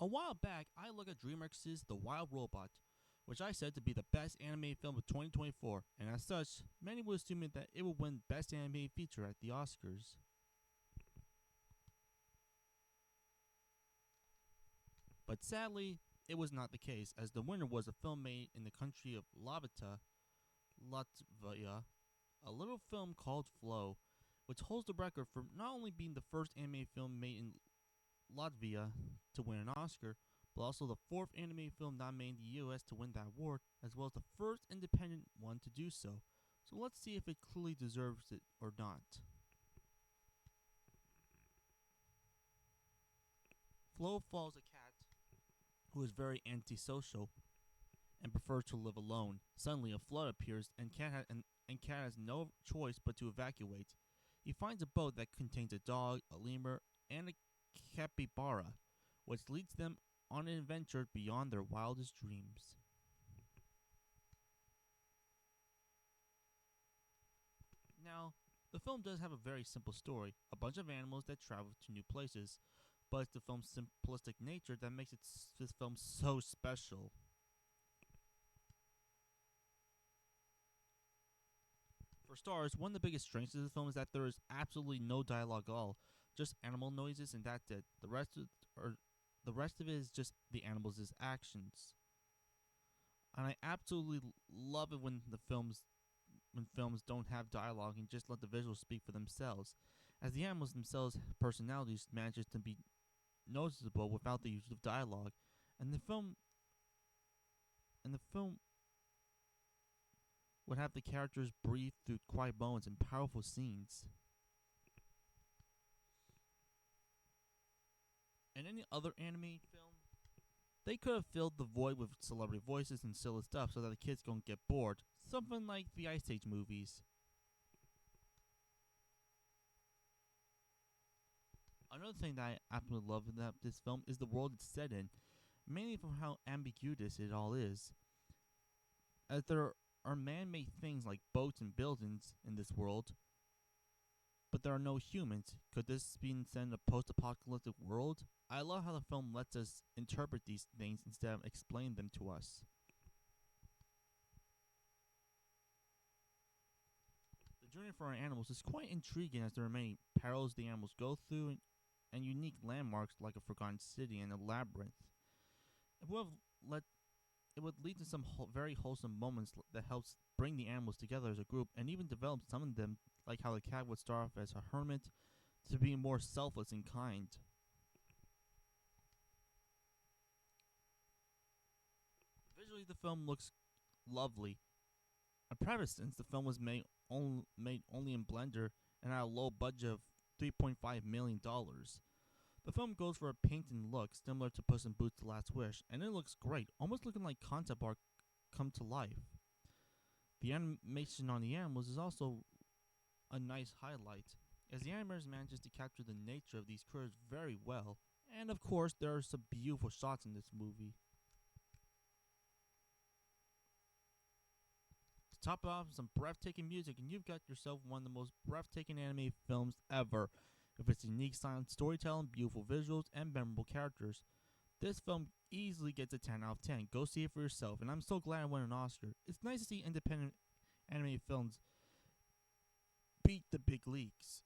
A while back, I looked at DreamWorks' The Wild Robot, which I said to be the best animated film of 2024, and as such, many were assuming that it would win Best Animated Feature at the Oscars. But sadly, it was not the case, as the winner was a film made in the country of Latvia, a little film called Flow, which holds the record for not only being the first animated film made in Latvia to win an Oscar, but also the fourth animated film not made in the US to win that award, as well as the first independent one to do so. So let's see if it clearly deserves it or not. Flo follows a cat who is very antisocial and prefers to live alone. Suddenly, a flood appears, and Cat has no choice but to evacuate. He finds a boat that contains a dog, a lemur, and a capybara, which leads them on an adventure beyond their wildest dreams. Now, the film does have a very simple story, a bunch of animals that travel to new places, but it's the film's simplistic nature that makes this film so special. For stars, one of the biggest strengths of the film is that there is absolutely no dialogue at all, just animal noises, and that's it. The rest of it is just the animals' actions. And I absolutely love it when films don't have dialogue and just let the visuals speak for themselves, as the animals themselves' personalities manages to be noticeable without the use of dialogue, and the film would have the characters breathe through quiet moments and powerful scenes. In any other anime film, they could have filled the void with celebrity voices and silly stuff so that the kids don't get bored, something like the Ice Age movies. Another thing that I absolutely love about this film is the world it's set in, mainly from how ambiguous it all is. As there are man-made things like boats and buildings in this world, but there are no humans. Could this be set in a post-apocalyptic world? I love how the film lets us interpret these things instead of explaining them to us. The journey for our animals is quite intriguing as there are many perils the animals go through and unique landmarks like a forgotten city and a labyrinth. It would, let, it would lead to some very wholesome moments that helps bring the animals together as a group and even develop some of them, like how the cat would start off as a hermit to being more selfless and kind. Visually, the film looks lovely. A private since the film was made only in Blender and at a low budget of $3.5 million. The film goes for a painted look similar to Puss in Boots: The Last Wish, and it looks great, almost looking like concept art come to life. The animation on the animals is also a nice highlight, as the animators manages to capture the nature of these creatures very well, and of course there are some beautiful shots in this movie. To top it off with some breathtaking music, and you've got yourself one of the most breathtaking anime films ever. With its unique silent storytelling, beautiful visuals, and memorable characters, this film easily gets a 10 out of 10. Go see it for yourself, and I'm so glad I won an Oscar. It's nice to see independent animated films beat the big leagues.